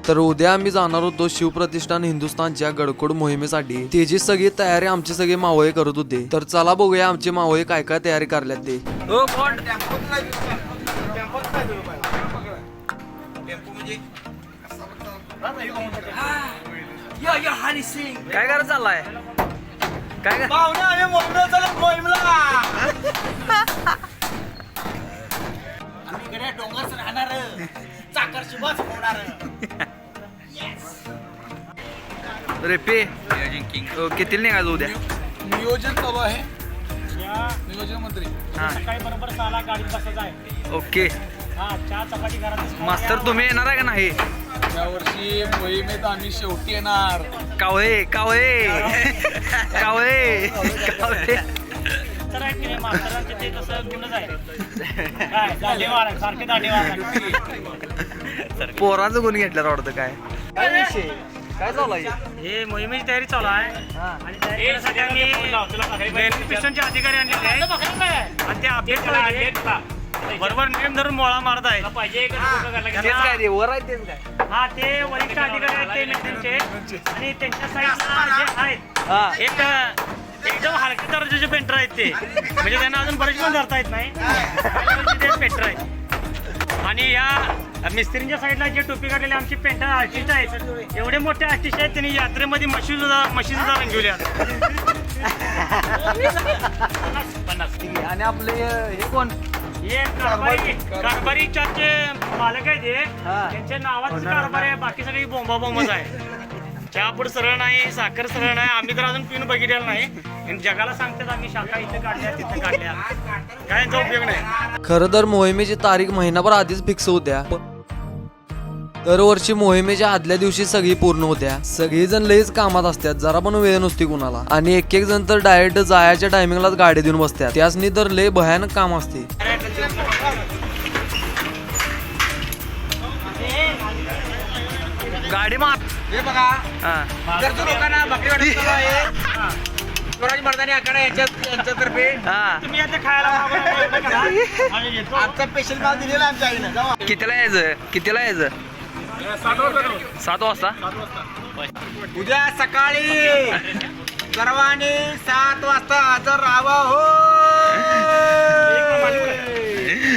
तर उद्या आम्ही जाणार होतो शिवप्रतिष्ठान हिंदुस्थानच्या गडकोड मोहिमेसाठी. त्याची सगळी तयारी आमचे सगळे मावळे करत होते. तर चला बघूया आमचे मावळे काय काय तयारी करल्यात ते. काय करायचं चाललाय? काय डोंगर राहणार चाकर शिवाच होणार. रेपे किती निघायचं उद्या? नियोजन चालू आहे. नियोजन मंत्री सकाळी बरोबर 6ला गाडीत बसायचं आहे. ओके. चहा चपाती घरात. मास्तर तुम्ही येणार आहे का नाही? यावर्षी मोहिमेत आम्ही शेवटी येणार. कावळे कावळे कावळे कावळे. तर आहे की नाही मास्तरांचे ते तसं गुणच आहे. काय दाढेवार आहे, सारखे दाढेवार. पोरांचं गुण घेतल्यावर वाटतं काय काय विषय काय चालू आहे? हे मोहिमेची तयारी चालू आहे आणि तयारी करण्यासाठी आम्ही बेनिफिशनचे अधिकारी आणलेले आहेत आणि ते अपडेट बरोबर नियम धरून मोळा मारत आहेत. तेच काय ते वर आहे तेच काय? हा ते वरिष्ठ अधिकारी आहेत ते मेंटेनचे आणि त्यांच्या साईडला जे आहेत एक एकदम हलक्या दर्जाचे पेंटर आहेत ते, म्हणजे त्यांना अजून बरेच पण धरता येत नाही ते पेंटर आहेत. आणि या मिस्त्रींच्या साईडला जे टोपी काढलेले आमचे पेंटर आर्टिस्ट आहेत, एवढे मोठे आर्टिस्ट आहेत त्यांनी यात्रेमध्ये म्हशी सुद्धा रंगवल्या. आणि आपले हे कोण? हे कारभारी चारचे मालक आहेत हे, त्यांच्या नावाचं कारभार आहे, बाकी सगळी बोंबाबोंबच आहे. चहापूड सरळ नाही, साखर सरळ नाही. आम्ही तर अजून पिऊन बघितलेलं नाही. जगाला सांगतात आम्ही शाखा इथे काढल्या तिथे काढल्या, काय यांचा उपयोग नाही. खरं तर मोहिमेची तारीख महिनाभर आधीच फिक्स होत्या. दरवर्षी मोहिमेच्या आदल्या दिवशी सगळी पूर्ण होत्या. सगळेजण लयच कामात असतात, जरा पण वेळ नसते कुणाला. आणि एक जण तर डायरेक्ट जायच्या टायमिंगलाच गाडी देऊन बसतात. त्यासनी तर लय भयानक काम असते. गाडी मार. हे बघा गरजू लोकांना बकरी वाटप चालू आहे. स्वराज मर्दानी आखाडा यांच्यातर्फे तुम्ही आता खायला आजचा स्पेशल माल दिलेला आहे आमच्या आईनं. कितीला यायचं? कितीला यायचं? 7 वाजता. उद्या सकाळी सर्वांनी 7 वाजता हजर राहावा हो.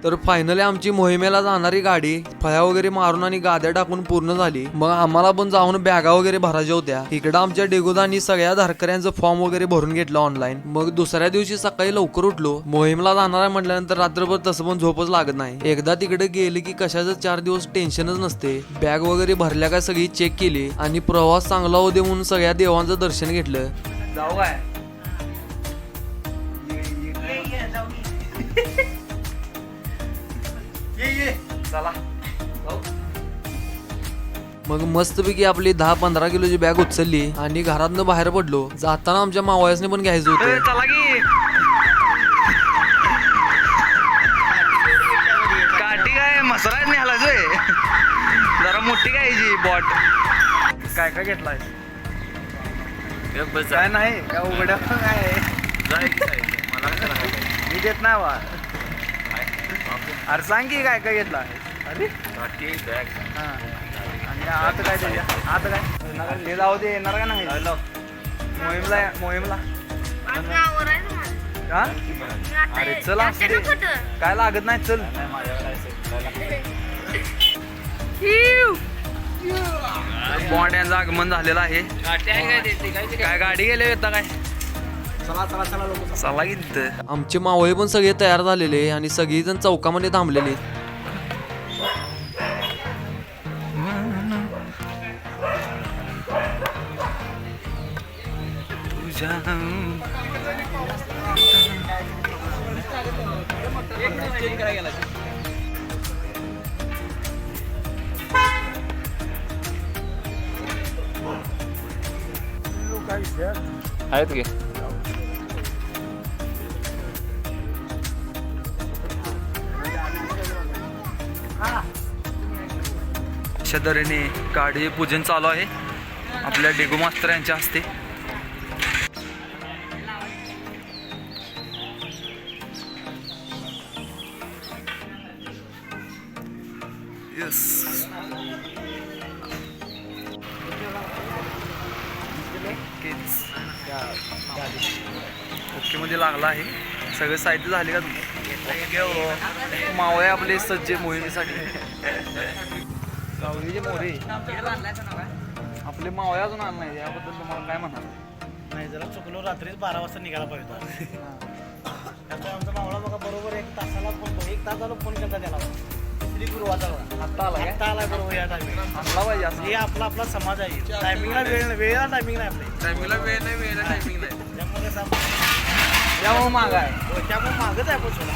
तर फायनली आमची मोहिमेला जाणारी गाडी फळ्या वगैरे मारून आणि गाद्या टाकून पूर्ण झाली. मग आम्हाला पण जाऊन बॅगा वगैरे भरायच्या होत्या. इकडं आमच्या डेगोदानी सगळ्या धारकऱ्यांचं फॉर्म वगैरे भरून घेतलं ऑनलाईन. मग दुसऱ्या दिवशी सकाळी लवकर उठलो. मोहिमला जाणार आहे म्हटल्यानंतर रात्रभर तसं पण झोपच लागत नाही. एकदा तिकडे गेले की कशाचं 4 दिवस टेन्शनच नसते. बॅग वगैरे भरल्या काय सगळी चेक केली आणि प्रवास चांगला होते म्हणून सगळ्या देवांचं दर्शन घेतलं. जाऊ काय? चला. मग मस्तपैकी आपली 10-15 किलोची बॅग उचलली आणि घरातनं बाहेर पडलो. जाताना आमच्या मावळ्यासने पण घ्यायचं होतं. चला की काठी काय मसरा न्यायला जरा मोठी घ्यायची बॉट. काय काय घेतलाय? काय नाही काय उघड्या काय मी देत नाही बा. अरे सांग की काय काय घेतला? अरे हा. आणि आता काय त्याच्या आता काय हे जाऊ दे. येणार का नाही मोहिमला हा? अरे चल असू दे, काय लागत नाही. चल बॉन्ड यांचं आगमन झालेलं आहे. काय गाडी गेले येता काय? चला की. आमचे मावळे पण सगळे तयार झालेले आणि सगळीजण चौकामध्ये थांबलेले. आहेत की अशा तऱ्हेने गाडी पूजन चालू आहे आपल्या डेगो मास्तर यांच्या हस्ते. यस नक्कीच ओके मध्ये लागला आहे. सगळं साहित्य झाले का तुमचं? मावळे आपले सज्ज मोहिमेसाठी. गावरीचे मोरे आपले मावळे अजून आले नाही, याबद्दल तुम्हाला काय म्हणाल? नाही जरा चुकलो, रात्रीच 12 वाजता निघाला पाहिजे होता. त्यामुळे आमचा मावळा बघा बरोबर 1 तासाला फोन, 1 तास झाला फोन केला त्याला. श्री गुरुवाचा बघा आत्ता आला काय? आत्ता आलाय बरोबर या टायमिंग. आणला पाहिजे असं. हे आपला समाज आहे. टायमिंगला वेळेला टायमिंग नाही आपल्या. टायमिंगला वेळ नाही, वेळेला टायमिंग नाही. त्यामुळे कसं यावं माग आहे. त्यामुळे मागच आहे आपण सोडा.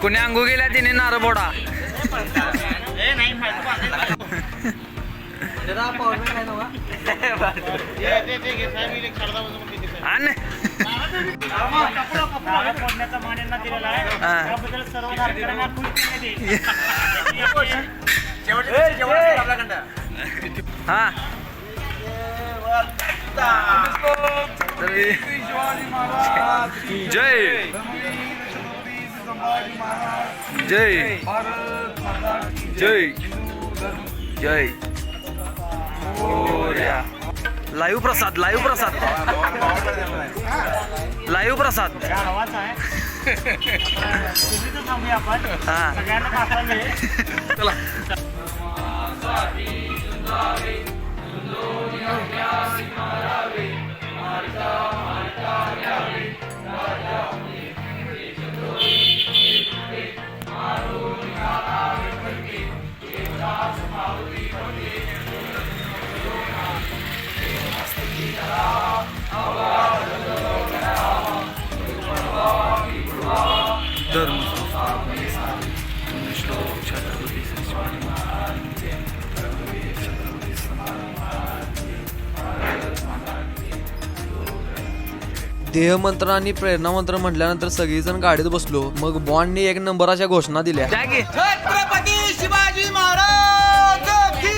कोणी अंगू गेल्या तिने नारळ फोडा. नाही माहिती. फोडण्याचा मान यांना दिलेला आहे. त्याबद्दल सर्व धारकऱ्यांना खुश हा जय जय जय जय. लाईव्ह प्रसाद, लाईव्ह प्रसाद, लाईव्ह प्रसाद. आवाज आहे. तुम्ही तर थांबूया आपण. हा सगळ्यांना पाठवा मिळेल. चला. देहमंत्र आणि प्रेरणा मंत्र म्हटल्यानंतर सगळीजण गाडीत बसलो. मग बॉन्डनी 1 नंबराच्या घोषणा दिल्या. छत्रपती शिवाजी महाराज की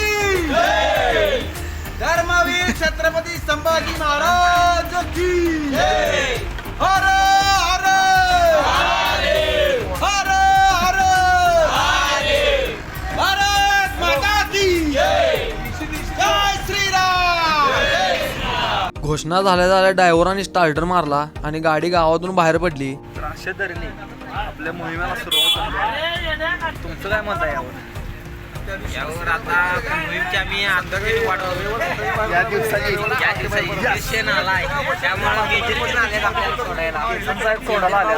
जय. धर्मवीर छत्रपती संभाजी महाराज की जय. हर हर हर हर भारत माता की जय. जय श्रीराम. घोषणा झाल्या ड्रायव्हरांनी स्टार्टर मारला आणि गाडी गावातून बाहेर पडली. तर अशा तऱ्हेने आपल्या मोहिमेला सुरुवात झाली. तुमचं काय मत आहे यावर आता मोहीमची आम्ही आंदोलन वाढवतो. या दिवसाची इलेक्शन आलाय त्यामुळे गेजेट आले आपल्याला सोडायला. साहेब सोडायला आले.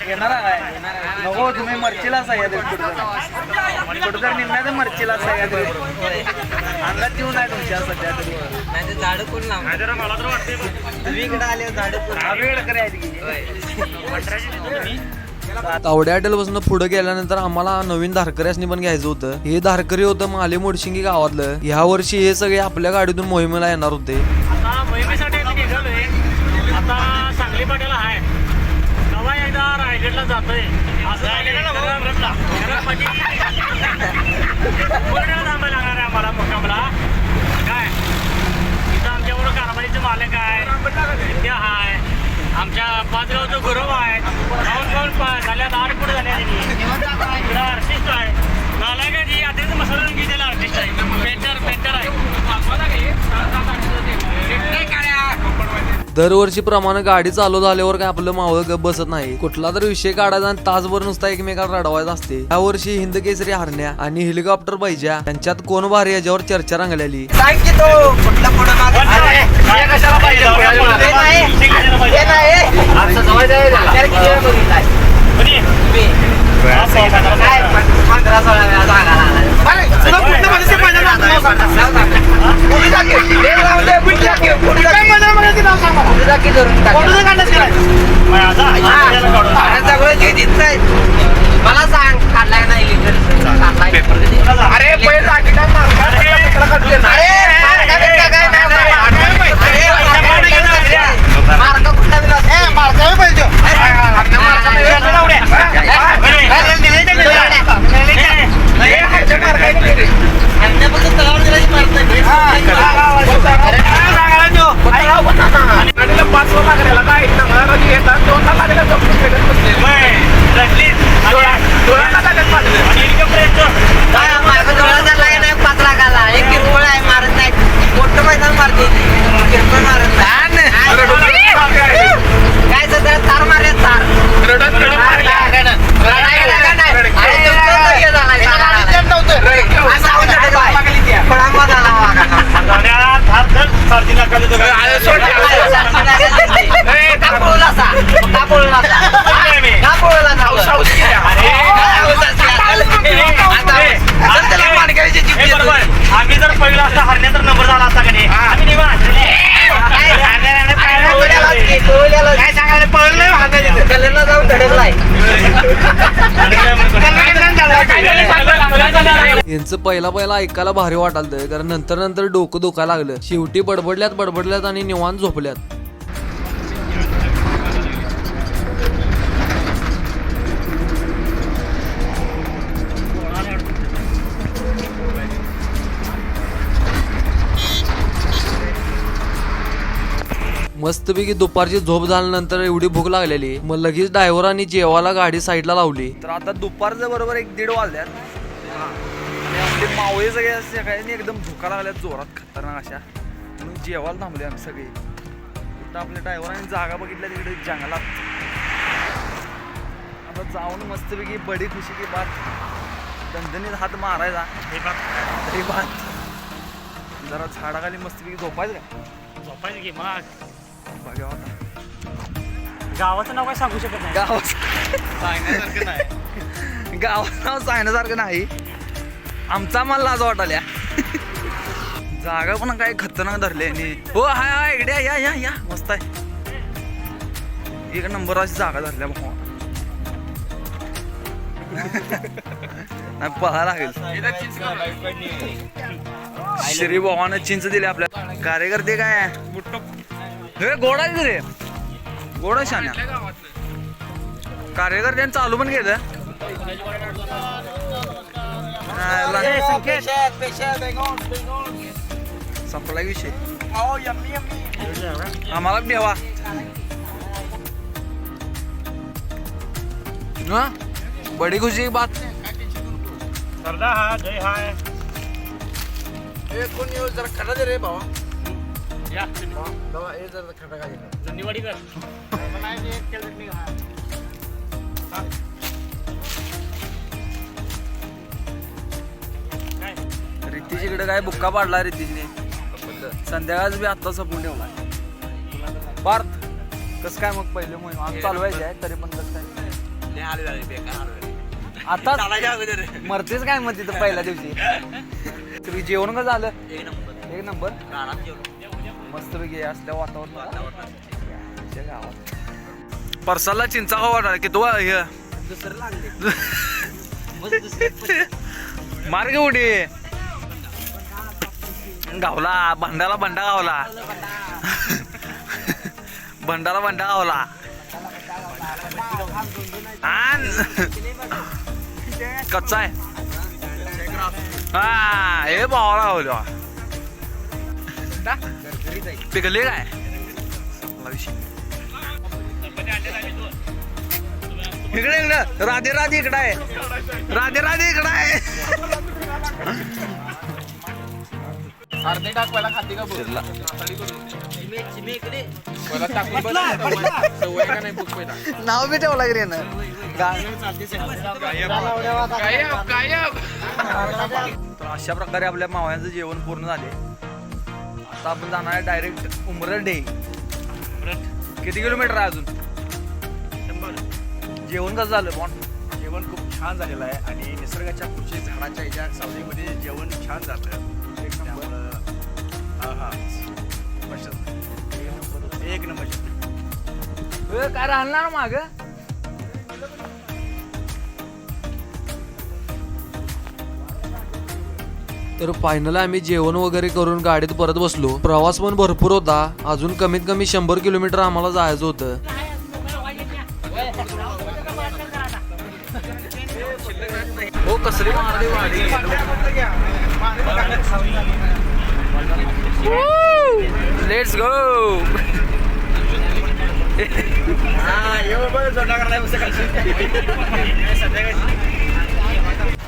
येणार आहे नको तुम्ही मर्चीला सह्याद कुठं निम्म्याचं मर्चीला सह्याद अंगात येऊन आहे तुमच्या सध्या तरी. नाही तर झाडं कोण लावणार? मला तर वाटते तुम्ही इकडे आले झाडं कोण? आम्ही आहेत की तावड्या हॉटेलपासून पुढे गेल्यानंतर आम्हाला नवीन धारकऱ्यासनी पण घ्यायचं होतं. हे धारकरी होतं माले मोडशिंगी गावातलं. ह्या वर्षी हे सगळे आपल्या गाडीतून मोहिमेला येणार होते. आता मोहिमेसाठी आम्ही निघालोय. आता सांगली पाट्याला आहे. कवा एकदा रायगडला जातोय. असं थांबायला लागणार आहे आम्हाला मुक्कामला. काय इथं आमच्याबरोबर कारभारीचे मालक आहे, विद्या आहे, आमच्या 5 गावचं गुरव आहे. खाऊन झाल्या 10 फूट झाल्या. इकडं आर्टिस्ट आहे. नालायकाची यात्रेचं मसाला घेतलेला आर्टिस्ट आहे. पेंटर आहे. दरवर्षीप्रमाणे गाडी चालू झाल्यावर काय आपलं मावळ गप बसत नाही. कुठला तरी विषय काढायचा आणि तासभर नुसता एकमेकाला रडवायचा असते. या वर्षी हिंद केसरी हरण्या आणि हेलिकॉप्टर पाहिजे त्यांच्यात कोण भारी याच्यावर चर्चा रंगलेली. मला सांग काढलाय नाही अरे काय आम्ही जर पहिला असता हरण्याचा नंबर झाला असता का नाही आम्ही निवांत. काय सांगायला पळलं कलेला जाऊन धडकलाय. यांचं पहिला ऐकायला भारी वाटालतं कारण नंतर डोकं दुखायला लागलं. शेवटी बडबडल्यात आणि निवांत झोपल्यात. मस्तपैकी दुपारची झोप झाल्यानंतर एवढी भूक लागलेली मग लगेच ड्रायव्हरांनी जेवायला गाडी साईडला लावली. तर आता दुपारचं बरोबर 1-1:30 वाजल्यात आणि आपले मावळे सगळे सगळ्यांनी एकदम झोका लागल्यात जोरात खतरनाक अशा म्हणून जेवायला थांबले आम्ही सगळे. इथं आपल्या ड्रायव्हरांनी जागा बघितल्या तिकडे जंगलात. आता जाऊन मस्तपैकी बडी खुशी की बात दणदणीत हात मारायचा तरी बात जरा झाडाखाली मस्तपैकी झोपायचं का झोपायचं की मग. बघा आता गावाचं नाव काय सांगू शकत नाही. सांगण्यासारखं नाही गावाचं नाव सांगण्यासारखं नाही. आमचा मला लाज वाटाल्या. जागा पण काय खतरनाक धरले आणि हो हाय इकडे या या या मस्त आहे. एक नंबरची जागा धरल्या भाऊ. नाही पळायला लागेल. श्री भावानं चिंच दिली आपल्या कार्यकर्ते काय हे गोडा रे गोडा शान्या कार्यकर्त्यांनी चालू पण केलं. संपला विषय आम्हाला ठेवा. बडी खुशी बात. सरदा हा जय हाय कोण येऊ जरा खडा दे रे भावा. या हे जरा खडा काय धन्यवादी कर. रितीश इकडे काय बुक्का पाडला रितीशने संध्याकाळच बी आत्ता सपून ठेवला. पार्थ कस काय मग पहिले मोहीम आम चालवायचे आहे तरी पण कसं काय आता मरतेच काय मग तिथं पहिल्या दिवशी. तुम्ही जेवण का झालं. एक नंबर मस्त पैकी असल्या वातावरणात गावात परसाला चिंचा का वाटणार की तो मार्ग उडी गावला भंडाला भंडा गावला भंडाला भंडा गावला. कच्चा आहे हा हे भावाला गावला पिकले काय इकडे इकडं राधे राधे इकडं आहे. राधे राधे इकडं आहे. अर्धे टाक पहिला खाते का शिरला. पहिला टाकून बघ सवय का नाही बुक पहिला. नाव बी ठेवला की रे ना तर अशा प्रकारे आपल्या मावळ्यांचं जेवण पूर्ण झाले. आता आपण जाणार आहे डायरेक्ट उमरडे. किती किलोमीटर आहे अजून. जेवण कसं झालं पण जेवण खूप छान झालेलं आहे आणि निसर्गाच्या कृषी झाडाच्या ह्याच्या सावलीमध्ये जेवण छान जातं. एक नंबर काय राहणार माग. तर फायनली आम्ही जेवण वगैरे करून गाडीत परत बसलो. प्रवास पण भरपूर होता. अजून कमीत कमी 100 किलोमीटर आम्हाला जायचं होतं. हो कसली मारली वाडी. Let's go.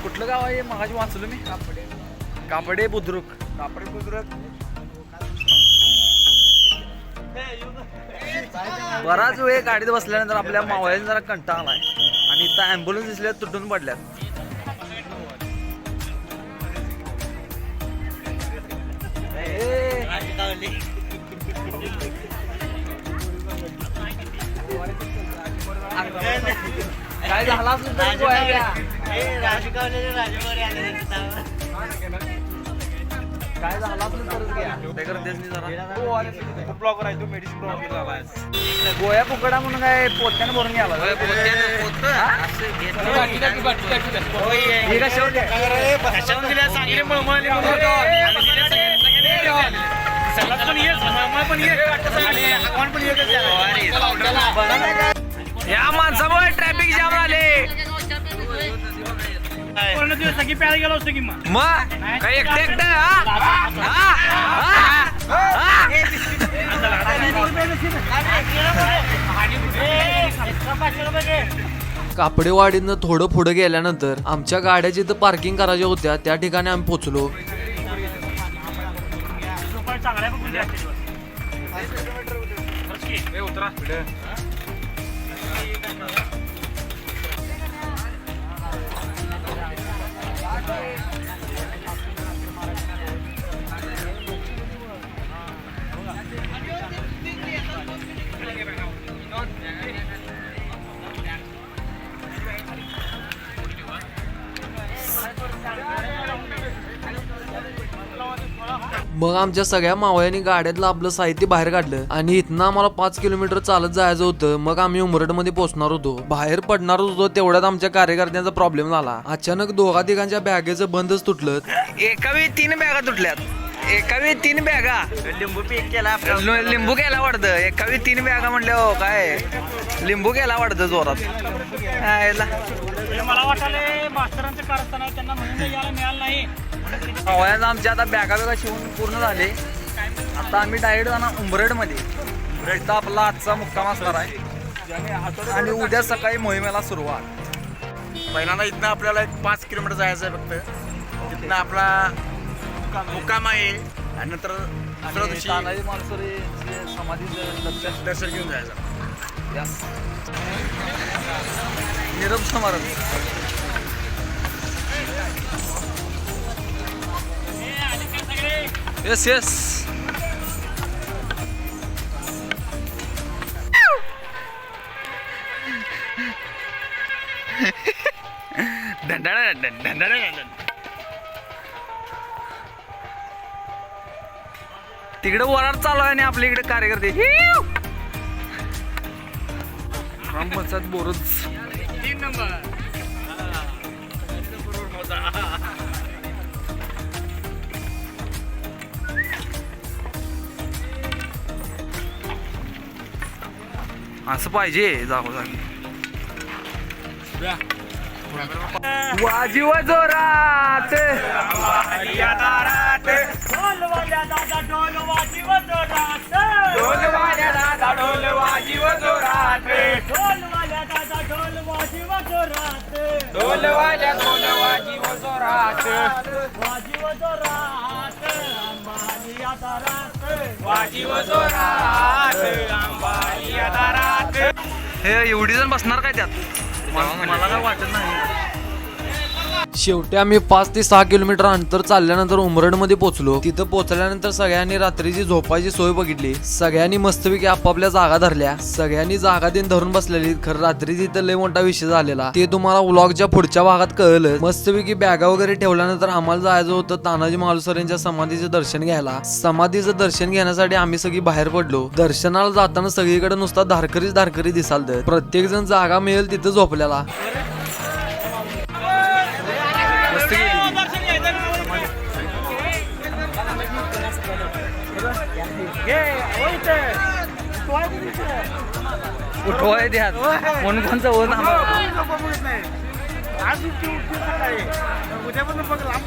कुठलं गाव आहे मगाशी वाचलो मी. कापडे बुद्रुक. बराच वेळ गाडीत बसल्यानंतर आपल्या मावळ्याने जरा कंटाळा आलाय आणि इथं ॲम्ब्युलन्स दिसल्या तुटून पडल्यात. काय झाला असेल तर गोळ्या घ्या. काय झाला असेल तरच घ्या. ब्लॉगर आहे तो मेडिसिन ब्लॉगर झाला आहे. गोळ्या फुकडा म्हणून काय पोत्याने भरून घ्यावा हो, हे का शेवट कशावरून दिल्या चांगली मळमळली म्हणून. सलाद पण एक, मळमळ पण एक, आणि हवामान पण एकच आहे. या माणसामुळे ट्रॅफिक जाम झाले. पूर्ण दिवस सगळी प्यायला गेलो असतो की मग. मग काय एकटे एकटे कापडेवाडीनं थोडं पुढे गेल्यानंतर आमच्या गाड्या जिथं पार्किंग करायच्या होत्या त्या ठिकाणी आम्ही पोहोचलो. चांगल्या बघून द्या. मग आमच्या सगळ्या मावळ्यांनी गाड्यातलं आपलं साहित्य बाहेर काढलं आणि इथनं आम्हाला 5 किलोमीटर चालत जायचं होतं. मग आम्ही उमरडमध्ये पोहोचणार होतो. बाहेर पडणार होतो तेवढ्यात आमच्या कार्यकर्त्यांचा प्रॉब्लेम झाला. अचानक दोघा तिघांच्या बॅगेचं बंदच तुटलं. एका वेळी 3 बॅगा तुटल्यात. एका वेळी 3 बॅगा. लिंबू पीक केला लिंबू केला वाटतं. एका वेळी 3 बॅगा म्हणल्या हो काय लिंबू केला वाटतं जोरात. मला वाटलं मास्तरांचं कारस्थान आहे, त्यांना म्हणून यायला मिळालं नाही. मावळ्यांचं आमच्या आता बॅगा शिवून पूर्ण झाले. आता आम्ही डायरेक्ट जाणार उंबरडमध्ये. उंबरडचा आपला आजचा मुक्काम असणार आहे आणि उद्या सकाळी मोहिमेला सुरुवात. पहिल्यांदा इथनं आपल्याला 5 किलोमीटर जायचं आहे फक्त. तिथनं आपला मुक्काम आहे आणि नंतर दुसऱ्या दिवशी तानाजी मालुसरे समाधीचं दर्शन घेऊन जायचं. निरोप समारंभ. Yes yes. तिकडे वराड चालू आहे आणि आपल्या इकडे कार्यकर्ते ग्रामपंचायत बोरच. 3 नंबर. असं पाहिजे जागोजागी. वाजीव जोरात ढोलवाल्या दादा ढोल वाजीव जोरात. ढोलवाल्या दादा ढोल वाजीव जोरात. ढोलवाल्या दादा ढोल वाजीव जोरात. ढोलवाल्या ढोल वाजीव जोरात. वाजीव जोरात. अंबानी आदारात. वाजीव जोरात. अंबानी आदारात. हे एवढी जण बसणार काय त्यात? मला काय वाटत नाही. शेवटी आम्ही 5 ते 6 किलोमीटर अंतर चालल्यानंतर उमरडमध्ये पोहोचलो. तिथं पोहोचल्यानंतर सगळ्यांनी रात्रीची झोपायची सोय बघितली. सगळ्यांनी मस्तपैकी आपापल्या जागा धरल्या. सगळ्यांनी जागा देऊन धरून बसलेली. खरं रात्री तिथं लय मोठा विषय झालेला. ते तुम्हाला व्लॉगच्या पुढच्या भागात कळलं. मस्तपैकी बॅगा वगैरे ठेवल्यानंतर आम्हाला जायचं होतं तानाजी मालुसरे यांच्या समाधीचं दर्शन घ्यायला. समाधीचं दर्शन घेण्यासाठी आम्ही सगळी बाहेर पडलो. दर्शनाला जाताना सगळीकडे नुसता धारकरी दिसालत. प्रत्येक जण जागा मिळेल तिथं झोपल्याला. उठवाय द्या म्हणून कोणचं वर उद्यापासून बघ लांब.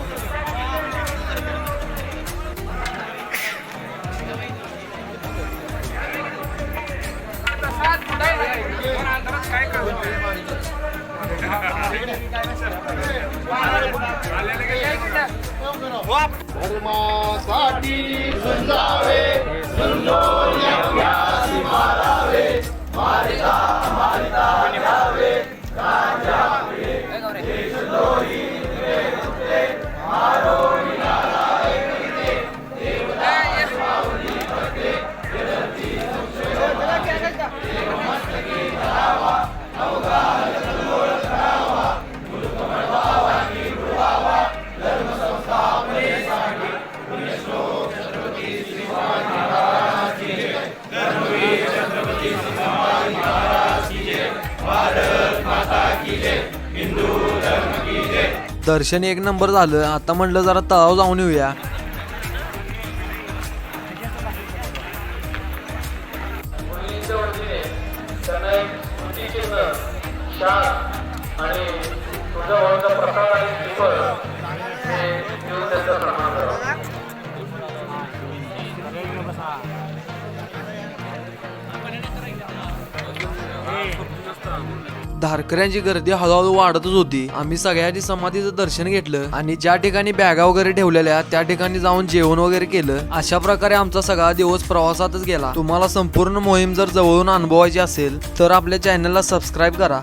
धर्मासाठी झुंजावे, झुंजून अभ्यासी मारावे, मारिता मारिता घ्यावे, राजावे, देशद्रोही नेते, मारो निराला एकते, देवदास माऊली भटे, दर्शन एक नंबर झालं. आता म्हणलं जरा तळाव जाऊन येऊया. धारकऱ्यांची गर्दी हळूहळू वाढतच होती. आम्ही सगळ्यांनी समाधीचं दर्शन घेतलं आणि ज्या ठिकाणी बॅगा वगैरे ठेवलेल्या त्या ठिकाणी जाऊन जेवण वगैरे केलं. अशा प्रकारे आमचा सगळा दिवस प्रवासातच गेला. तुम्हाला संपूर्ण मोहीम जर जवळून अनुभवायची असेल तर आपल्या चॅनलला सबस्क्राईब करा.